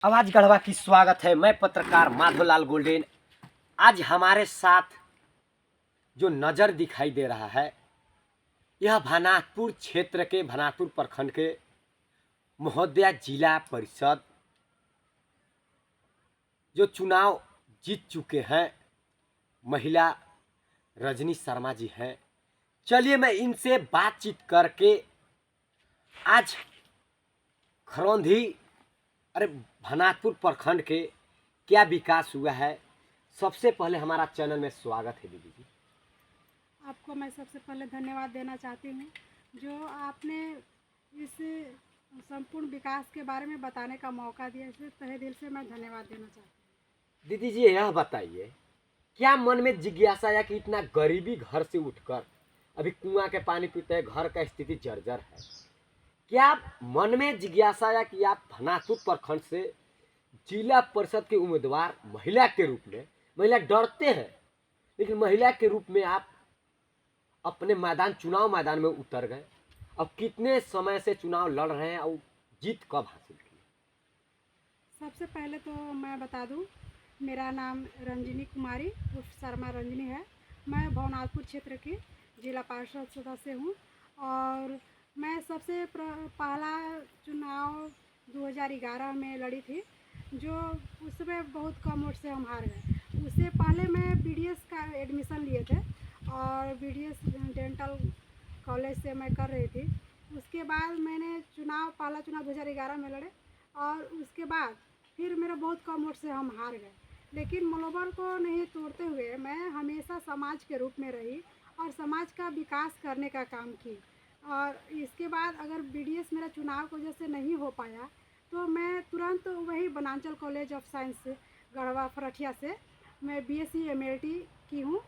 आवाज गढ़वा की स्वागत है। मैं पत्रकार माधोलाल गोल्डेन। आज हमारे साथ जो नज़र दिखाई दे रहा है, यह भानापुर क्षेत्र के भानापुर प्रखंड के महोदया जिला परिषद जो चुनाव जीत चुके हैं, महिला रजनी शर्मा जी हैं। चलिए मैं इनसे बातचीत करके आज खरौंधी भानापुर प्रखंड के क्या विकास हुआ है। सबसे पहले हमारा चैनल में स्वागत है दीदी जी। आपको मैं सबसे पहले धन्यवाद देना चाहती हूँ जो आपने इस संपूर्ण विकास के बारे में बताने का मौका दिया। इसे तहे दिल से मैं धन्यवाद देना चाहती हूँ। दीदी जी यह बताइए, क्या मन में जिज्ञासा है कि इतना गरीबी घर से उठकर अभी कुआं के पानी पीते हैं, घर का स्थिति जर्जर है, क्या मन में जिज्ञासा है कि आप भानापुर प्रखंड से जिला परिषद के उम्मीदवार महिला के रूप में, महिला डरते हैं लेकिन महिला के रूप में आप अपने चुनाव मैदान में उतर गए। अब कितने समय से चुनाव लड़ रहे हैं और जीत कब हासिल की? सबसे पहले तो मैं बता दूं, मेरा नाम रंजनी कुमारी उर्फ शर्मा रंजनी है। मैं भवनाथपुर क्षेत्र की जिला पार्षद सदस्य हूं और मैं सबसे पहला चुनाव 2011 में लड़ी थी, जो उसमें बहुत कम वोट से हम हार गए। उससे पहले मैं BDS का एडमिशन लिए थे और BDS डेंटल कॉलेज से मैं कर रही थी। उसके बाद मैंने पहला चुनाव 2011 में लड़े और उसके बाद फिर मेरा बहुत कम वोट से हम हार गए। लेकिन मनोबल को नहीं तोड़ते हुए मैं हमेशा समाज के रूप में रही और समाज का विकास करने का काम की। और इसके बाद अगर BDS मेरा चुनाव की वजह से नहीं हो पाया तो मैं तुरंत वही वनांचल कॉलेज ऑफ साइंस गढ़वा फरठिया से मैं BSc MLT की हूँ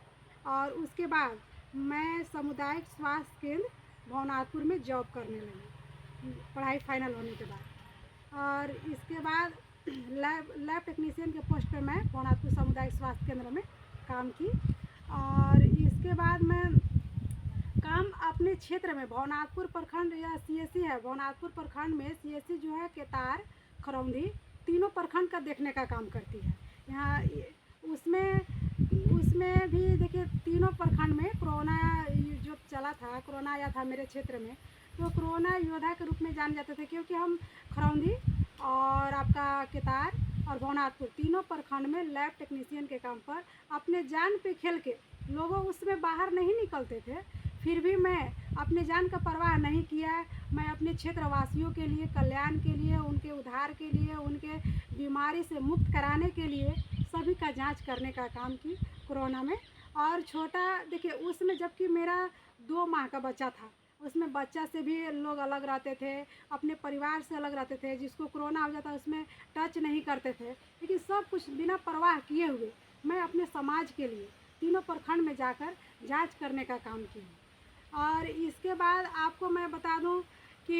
और उसके बाद मैं सामुदायिक स्वास्थ्य केंद्र भवनाथपुर में जॉब करने लगी पढ़ाई फाइनल होने के बाद। और इसके बाद लैब टेक्नीशियन के पोस्ट पे मैं भवनाथपुर सामुदायिक स्वास्थ्य केंद्र में काम की। और इसके बाद मैं काम अपने क्षेत्र में भवनाथपुर प्रखंड या CSC है, भवनाथपुर प्रखंड में CSC जो है केतार खरौंधी तीनों प्रखंड का देखने का काम करती है। यहाँ उसमें उसमें भी देखिए तीनों प्रखंड में कोरोना जो चला था, कोरोना आया था मेरे क्षेत्र में, तो कोरोना योद्धा के रूप में जाने जाते थे क्योंकि हम खरौंधी और आपका केतार और भवनाथपुर तीनों प्रखंड में लैब टेक्नीशियन के काम पर अपने जान पे खेल के लोगों उसमें बाहर नहीं निकलते थे। फिर भी मैं अपने जान का परवाह नहीं किया। मैं अपने क्षेत्रवासियों के लिए, कल्याण के लिए, उनके उद्धार के लिए, उनके बीमारी से मुक्त कराने के लिए सभी का जांच करने का काम की कोरोना में। और छोटा देखिए उसमें जबकि मेरा 2 माह का बच्चा था, उसमें बच्चा से भी लोग अलग रहते थे, अपने परिवार से अलग रहते थे, जिसको कोरोना हो जाता उसमें टच नहीं करते थे। लेकिन सब कुछ बिना परवाह किए हुए मैं अपने समाज के लिए तीनों प्रखंड में जाकर जांच करने का काम किया। और इसके बाद आपको मैं बता दूं कि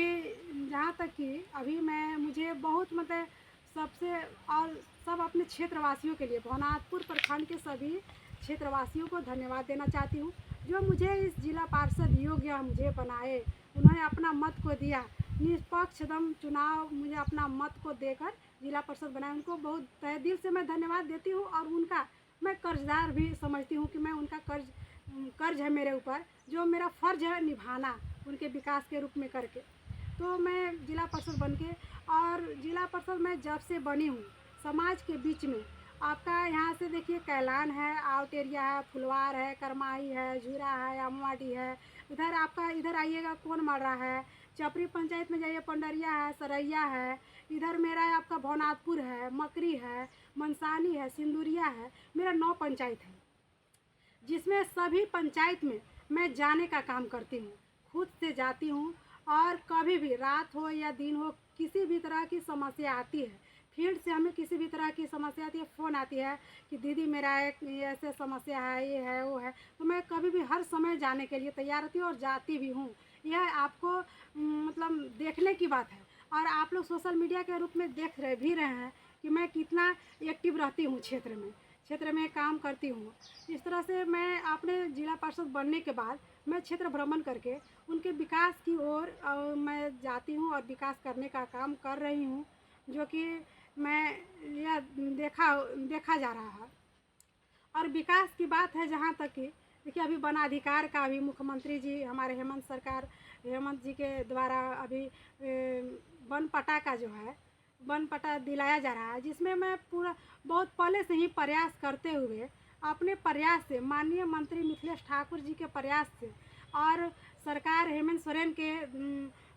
जहाँ तक कि अभी मुझे बहुत मतलब सबसे और सब अपने क्षेत्रवासियों के लिए भवनाथपुर प्रखंड के सभी क्षेत्रवासियों को धन्यवाद देना चाहती हूँ जो मुझे इस जिला पार्षद योग्य मुझे बनाए। उन्होंने अपना मत को दिया, निष्पक्ष एकदम चुनाव मुझे अपना मत को देकर जिला परिषद बनाया। उनको बहुत तहे दिल से मैं धन्यवाद देती हूँ और उनका मैं कर्जदार भी समझती हूँ कि मैं उनका कर्ज है मेरे ऊपर, जो मेरा फ़र्ज़ है निभाना उनके विकास के रूप में करके। तो मैं जिला परिषद बन के, और जिला परिषद मैं जब से बनी हूँ समाज के बीच में आपका यहाँ से देखिए कैलान है, आउट एरिया है, फुलवार है, करमाही है, झूरा है, अमवाडी है, इधर आपका इधर आइएगा कौन मर्रा है, चपरी पंचायत में जाइए पंडरिया है, सरैया है, इधर मेरा आपका भवनाथपुर है, मकरी है, मनसानी है, सिंदूरिया है। मेरा 9 पंचायत है जिसमें सभी पंचायत में मैं जाने का काम करती हूँ, खुद से जाती हूँ। और कभी भी रात हो या दिन हो किसी भी तरह की समस्या आती है, फील्ड से हमें किसी भी तरह की समस्या आती है, फ़ोन आती है कि दीदी मेरा एक ऐसे समस्या है, ये है वो है, तो मैं कभी भी हर समय जाने के लिए तैयार रहती हूँ और जाती भी हूँ। यह आपको मतलब देखने की बात है और आप लोग सोशल मीडिया के रूप में देख भी रहे हैं कि मैं कितना एक्टिव रहती हूँ क्षेत्र में काम करती हूँ। इस तरह से मैं अपने जिला पार्षद बनने के बाद मैं क्षेत्र भ्रमण करके उनके विकास की ओर मैं जाती हूँ और विकास करने का काम कर रही हूँ, जो कि मैं यह देखा जा रहा है। और विकास की बात है जहाँ तक कि देखिए, अभी वन अधिकार का अभी मुख्यमंत्री जी हमारे हेमंत जी के द्वारा अभी वन पट्टा का जो है वन पट्टा दिलाया जा रहा है, जिसमें मैं पूरा बहुत पहले से ही प्रयास करते हुए अपने प्रयास से, माननीय मंत्री मिथिलेश ठाकुर जी के प्रयास से और सरकार हेमंत सोरेन के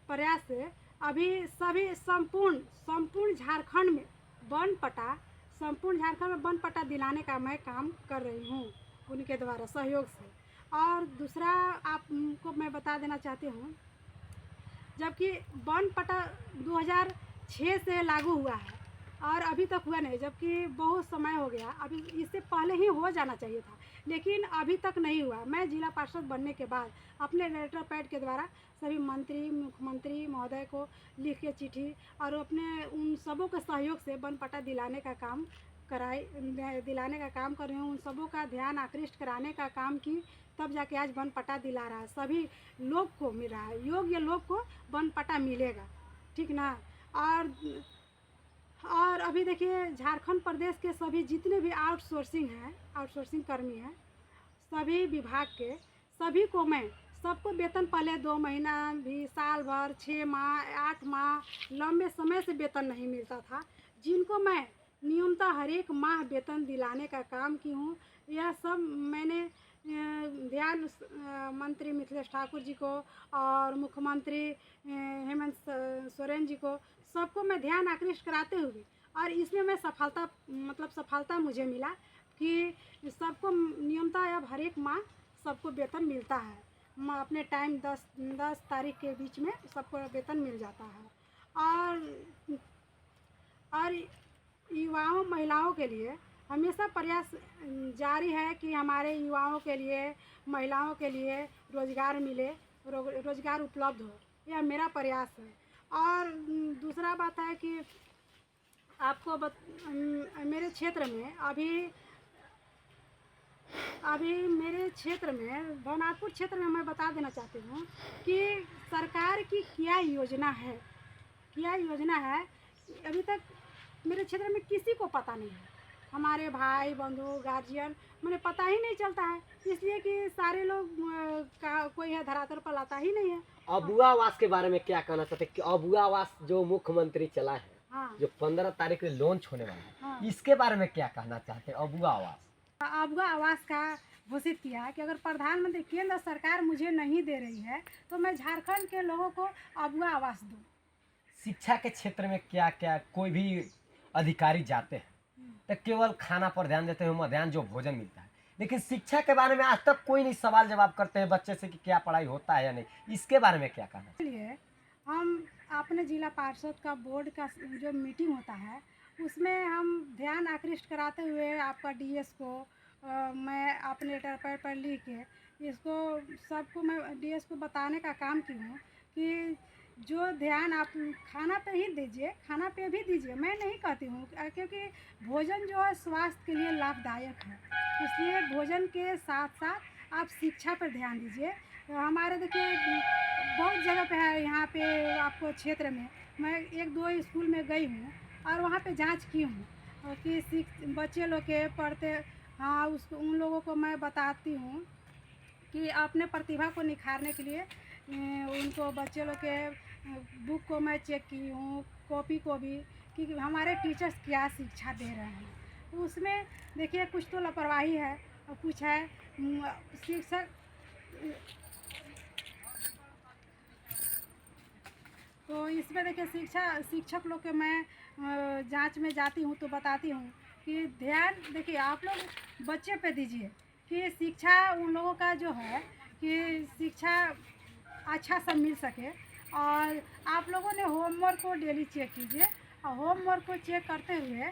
प्रयास से अभी सभी संपूर्ण झारखंड में वन पट्टा संपूर्ण झारखंड में वन पट्टा दिलाने का मैं काम कर रही हूँ उनके द्वारा सहयोग से। और दूसरा आपको मैं बता देना चाहती हूँ, जबकि वन पट्टा 2006 से लागू हुआ है और अभी तक हुआ नहीं, जबकि बहुत समय हो गया। अभी इससे पहले ही हो जाना चाहिए था, लेकिन अभी तक नहीं हुआ। मैं जिला पार्षद बनने के बाद अपने लेटर पैड के द्वारा सभी मंत्री, मुख्यमंत्री महोदय को लिख के चिट्ठी और अपने उन सबों के सहयोग से वन पट्टा दिलाने का काम कर रही हूँ। उन सबों का ध्यान आकृष्ट कराने का काम की, तब जाके आज वन पट्टा दिला रहा है। सभी लोग को मिल रहा है, योग्य लोग को वन पट्टा मिलेगा, ठीक ना। और अभी देखिए, झारखंड प्रदेश के सभी जितने भी आउटसोर्सिंग कर्मी हैं, सभी विभाग के सभी को मैं सबको वेतन पहले 2 महीना भी, साल भर, 6 माह, 8 माह लंबे समय से वेतन नहीं मिलता था, जिनको मैं न्यूनतम हर एक माह वेतन दिलाने का काम की हूँ। यह सब मैंने ध्यान मंत्री मिथिलेश ठाकुर जी को और मुख्यमंत्री हेमंत सोरेन जी को, सबको मैं ध्यान आकृष्ट कराते हुए, और इसमें मैं सफलता मुझे मिला कि सबको न्यूनतम अब हर एक माह सबको वेतन मिलता है। अपने टाइम 10 तारीख के बीच में सबको वेतन मिल जाता है। और युवाओं, महिलाओं के लिए हमेशा प्रयास जारी है कि हमारे युवाओं के लिए, महिलाओं के लिए रोज़गार मिले, रोज़गार उपलब्ध हो, यह मेरा प्रयास है। और दूसरा बात है कि आपको मेरे क्षेत्र में अभी मेरे क्षेत्र में भवनाथपुर क्षेत्र में मैं बता देना चाहती हूँ कि सरकार की क्या योजना है अभी तक मेरे क्षेत्र में किसी को पता नहीं है। हमारे भाई बंधु गार्जियन मुझे पता ही नहीं चलता है, इसलिए कि सारे लोग का कोई है धरातल पर लाता ही नहीं है। अबुआ आवास के बारे में क्या कहना चाहते हैं कि अबुआ आवास जो मुख्यमंत्री चला है, हाँ, जो 15 तारीख को लॉन्च होने वाला है, हाँ, इसके बारे में क्या कहना चाहते हैं? अबुआ आवास का घोषित किया कि अगर प्रधानमंत्री केंद्र सरकार मुझे नहीं दे रही है तो मैं झारखंड के लोगों को अबुआ आवास दूँ। शिक्षा के क्षेत्र में क्या क्या, कोई भी अधिकारी जाते हैं तो केवल खाना पर ध्यान देते हैं, मध्याह्न जो भोजन मिलता है, लेकिन शिक्षा के बारे में आज तक कोई नहीं सवाल जवाब करते हैं बच्चे से कि क्या पढ़ाई होता है या नहीं। इसके बारे में क्या कहना? इसलिए हम अपने जिला पार्षद का बोर्ड का जो मीटिंग होता है उसमें हम ध्यान आकृष्ट कराते हुए आपका डीएस को मैं अपने लेटर पैड पर लिख के इसको सबको मैं डीएस को बताने का काम की हूँ कि जो ध्यान आप खाना पे ही दीजिए, खाना पे भी दीजिए। मैं नहीं कहती हूँ, क्योंकि भोजन जो है स्वास्थ्य के लिए लाभदायक है, इसलिए भोजन के साथ साथ आप शिक्षा पर ध्यान दीजिए। हमारे देखिए बहुत जगह पे है, यहाँ पे आपको क्षेत्र में मैं 1-2 स्कूल में गई हूँ और वहाँ पे जांच की हूँ कि बच्चे लोग के पढ़ते, हाँ, उन लोगों को मैं बताती हूँ कि अपने प्रतिभा को निखारने के लिए उनको बच्चे लोग के बुक को मैं चेक की हूँ, कॉपी को भी, कि हमारे टीचर्स क्या शिक्षा दे रहे हैं। तो उसमें देखिए कुछ तो लापरवाही है और कुछ है शिक्षक। तो इसमें देखिए शिक्षक लोग के मैं जांच में जाती हूँ तो बताती हूँ कि ध्यान देखिए आप लोग बच्चे पे दीजिए कि शिक्षा उन लोगों का जो है कि शिक्षा अच्छा सा मिल सके। और आप लोगों ने होमवर्क को डेली चेक कीजिए और होमवर्क को चेक करते हुए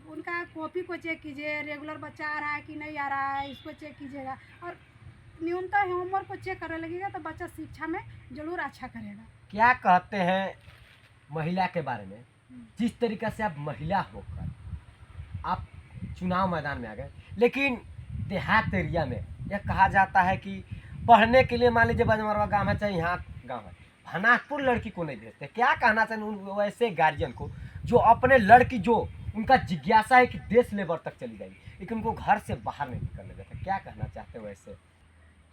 उनका कॉपी को चेक कीजिए, रेगुलर बच्चा आ रहा है कि नहीं आ रहा है इसको चेक कीजिएगा। और न्यूनतम होमवर्क को चेक करने लगेगा तो बच्चा शिक्षा में ज़रूर अच्छा करेगा। क्या कहते हैं महिला के बारे में? जिस तरीक़े से आप महिला होकर आप चुनाव मैदान में आ गए, लेकिन देहात एरिया में यह कहा जाता है कि पढ़ने के लिए मान लीजिए बजमरवा गाँव है चाहे यहाँ गाँव है, भवनाथपुर लड़की को नहीं भेजते। क्या कहना चाहिए उन वैसे गार्जियन को जो अपने लड़की जो उनका जिज्ञासा है कि देश लेवल तक चली जाएगी, लेकिन उनको घर से बाहर नहीं निकलने देते। क्या कहना चाहते हो वैसे?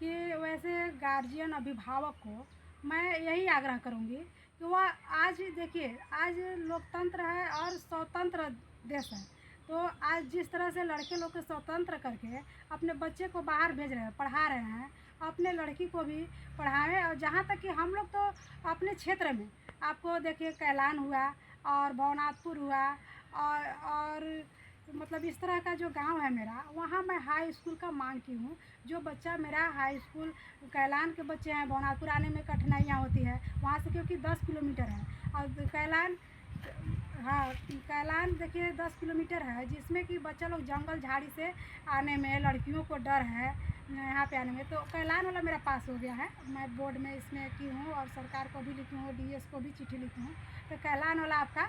कि वैसे गार्जियन अभिभावक को मैं यही आग्रह करूँगी कि वह आज देखिए, आज लोकतंत्र है और स्वतंत्र देश है, तो आज जिस तरह से लड़के लोग को स्वतंत्र करके अपने बच्चे को बाहर भेज रहे हैं, पढ़ा रहे हैं, अपने लड़की को भी पढ़ाएं। और जहाँ तक कि हम लोग तो अपने क्षेत्र में आपको देखिए कैलान हुआ और भवनाथपुर हुआ और मतलब इस तरह का जो गांव है मेरा, वहाँ मैं हाई स्कूल का मांग की हूँ। जो बच्चा मेरा हाई स्कूल कैलान के बच्चे हैं, भवनाथपुर आने में कठिनाइयाँ होती है वहाँ से, क्योंकि 10 किलोमीटर है। और कैलान, हाँ कैलान देखिए 10 किलोमीटर है, जिसमें कि बच्चा लोग जंगल झाड़ी से आने में, लड़कियों को डर है यहाँ पे आने में। तो कैलान वाला मेरा पास हो गया है, मैं बोर्ड में इसमें की हूँ और सरकार को भी लिखी हूँ, डीएस को भी चिट्ठी लिखी हूँ। तो कैलान वाला आपका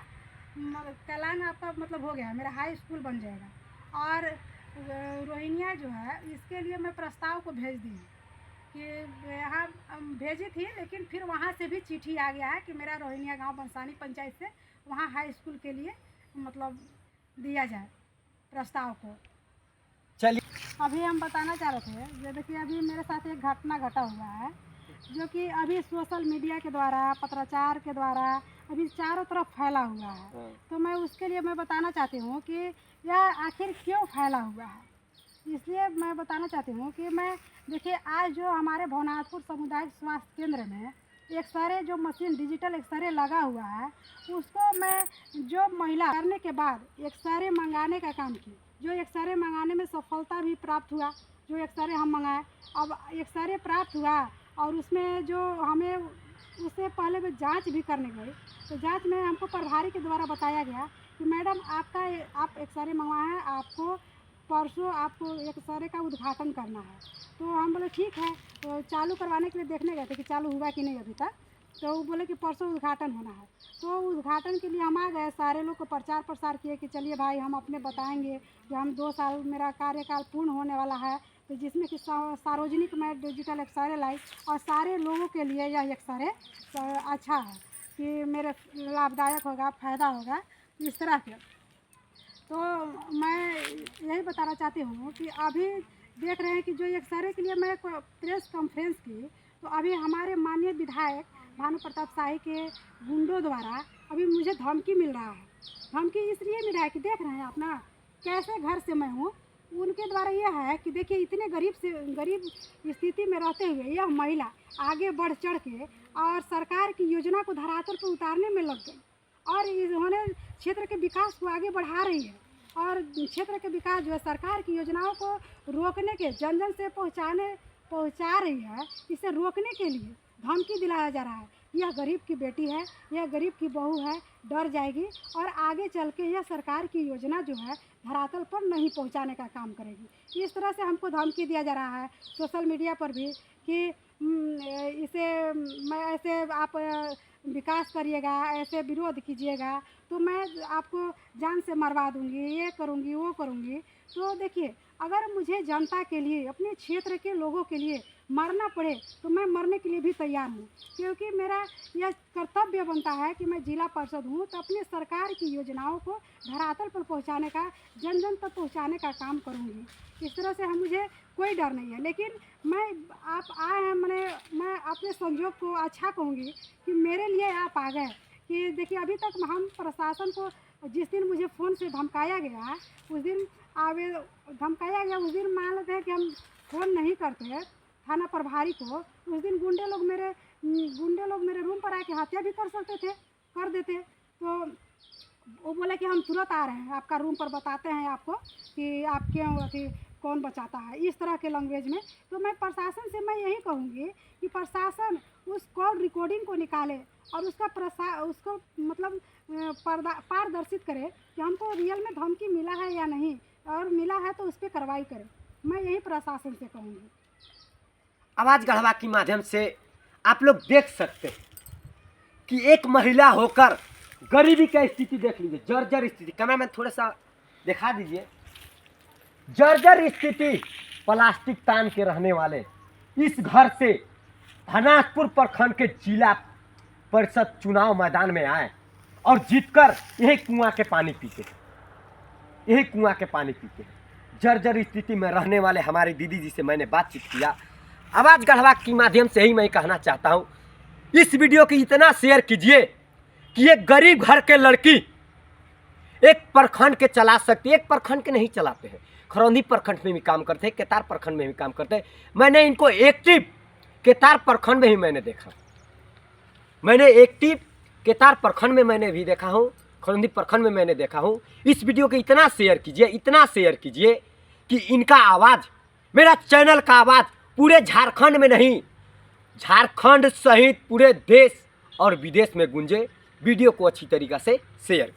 कैलान आपका मतलब हो गया है, मेरा हाई स्कूल बन जाएगा। और रोहिंग्या जो है, इसके लिए मैं प्रस्ताव को भेज दी कि यहाँ भेजी थी, लेकिन फिर वहाँ से भी चिट्ठी आ गया है कि मेरा रोहिंग्या गांव बंसानी पंचायत से वहाँ हाई स्कूल के लिए मतलब दिया जाए प्रस्ताव को। चलिए, अभी हम बताना चाह रहे थे, जो देखिए अभी मेरे साथ एक घटना घटा हुआ है, जो कि अभी सोशल मीडिया के द्वारा, पत्राचार के द्वारा अभी चारों तरफ फैला हुआ है। तो मैं उसके लिए मैं बताना चाहती हूँ कि यह आखिर क्यों फैला हुआ है। इसलिए मैं बताना चाहती हूँ कि मैं देखिए, आज जो हमारे भवनाथपुर सामुदायिक स्वास्थ्य केंद्र में एक्सरे जो मशीन डिजिटल एक्सरे लगा हुआ है, उसको मैं जो महिला करने के बाद एक्सरे मंगाने का काम की, जो एक्सरे मंगाने में सफलता भी प्राप्त हुआ, जो एक्सरे हम मंगाए, अब एक्सरे प्राप्त हुआ और उसमें जो हमें उससे पहले में जांच भी करने गई, तो जांच में हमको प्रभारी के द्वारा बताया गया कि मैडम आप एक्सरे मंगवाए हैं, आपको परसों आपको एक्सरे का उद्घाटन करना है। तो हम बोले ठीक है, तो चालू करवाने के लिए देखने गए थे कि चालू हुआ कि नहीं अभी तक। तो वो बोले कि परसों उद्घाटन होना है। तो उद्घाटन के लिए हम आ गए, सारे लोग को प्रचार प्रसार किए कि चलिए भाई हम अपने बताएंगे कि हम 2 साल मेरा कार्यकाल पूर्ण होने वाला है, तो जिसमें कि सार्वजनिक मैं डिजिटल एक्सरे लाई और सारे लोगों के लिए यह एक्सरे अच्छा है कि मेरे लाभदायक होगा, फ़ायदा होगा, इस तरह के। तो मैं यही बताना चाहती हूँ कि अभी देख रहे हैं कि जो एक्सरे के लिए मैं प्रेस कॉन्फ्रेंस की, तो अभी हमारे माननीय विधायक भानु प्रताप शाही के गुंडों द्वारा अभी मुझे धमकी मिल रहा है। धमकी इसलिए मिल रहा है कि देख रहे हैं आप ना कैसे घर से मैं हूँ। उनके द्वारा यह है कि देखिए, इतने गरीब स्थिति में रहते हुए यह महिला आगे बढ़ चढ़ के और सरकार की योजना को धरातल पर उतारने में लग गई और इन्होंने क्षेत्र के विकास को आगे बढ़ा रही है। और क्षेत्र के विकास जो है, सरकार की योजनाओं को रोकने के, जन जन से पहुंचा रही है, इसे रोकने के लिए धमकी दिलाया जा रहा है। यह गरीब की बेटी है, यह गरीब की बहू है, डर जाएगी और आगे चल के यह सरकार की योजना जो है धरातल पर नहीं पहुंचाने का काम करेगी। इस तरह से हमको धमकी दिया जा रहा है सोशल मीडिया पर भी कि इसे मैं ऐसे आप विकास करिएगा, ऐसे विरोध कीजिएगा तो मैं आपको जान से मरवा दूंगी, ये करूंगी, वो करूंगी। तो देखिए, अगर मुझे जनता के लिए, अपने क्षेत्र के लोगों के लिए मरना पड़े तो मैं मरने के लिए भी तैयार हूँ, क्योंकि मेरा यह कर्तव्य बनता है कि मैं जिला पार्षद हूँ तो अपने सरकार की योजनाओं को धरातल पर पहुँचाने का, जन जन तक पहुँचाने का काम करूँगी। इस तरह से मुझे कोई डर नहीं है। लेकिन आप आए हैं, मैं अपने संजोग को अच्छा कहूँगी कि मेरे लिए आप आ गए। कि देखिए, अभी तक हम प्रशासन को, जिस दिन मुझे फ़ोन से धमकाया गया, उस दिन धमकाया गया, उस दिन मान लेते हैं कि हम फ़ोन नहीं करते थाना प्रभारी को, उस दिन गुंडे लोग मेरे रूम पर आके हत्या भी कर देते। तो वो बोले कि हम तुरंत आ रहे हैं, आपका रूम पर बताते हैं आपको कि आप क्यों कौन बचाता है, इस तरह के लैंग्वेज में। तो मैं प्रशासन से मैं यही कहूँगी कि प्रशासन उस कॉल रिकॉर्डिंग को निकाले और उसको मतलब पारदर्शित करे कि हमको रियल में धमकी मिला है या नहीं, और मिला है तो उस पर कार्रवाई करे। मैं यही प्रशासन से कहूँगी। आवाज गढ़वा के माध्यम से आप लोग देख सकते हैं कि एक महिला होकर गरीबी का स्थिति देख लीजिए, जर्जर स्थिति। कैमरामैन थोड़ा सा दिखा दीजिए, जर्जर स्थिति। प्लास्टिक तान के रहने वाले इस घर से भवनाथपुर प्रखंड के जिला परिषद चुनाव मैदान में आए और जीतकर यही कुआं के पानी पीते हैं, यही कुआं के पानी पीते हैं। जर्जर स्थिति में रहने वाले हमारी दीदी जी से मैंने बातचीत किया। आवाज़ गढ़वा के माध्यम से ही मैं कहना चाहता हूँ, इस वीडियो को इतना शेयर कीजिए कि एक गरीब घर के लड़की एक प्रखंड के चला सकती है। एक प्रखंड के नहीं चलाते हैं, खरौंधी प्रखंड में भी काम करते हैं, केतार प्रखंड में भी काम करते हैं। मैंने इनको एक्टिव केतार प्रखंड में ही मैंने देखा, मैंने एक्टिव केतार प्रखंड में मैंने भी देखा हूँ, खरौंधी प्रखंड में मैंने देखा हूँ। इस वीडियो को इतना शेयर कीजिए, इतना शेयर कीजिए कि इनका आवाज़, मेरा चैनल का आवाज़ पूरे झारखंड में नहीं, झारखंड सहित पूरे देश और विदेश में गूंजे। वीडियो को अच्छी तरीक़ा से शेयर कीजिए।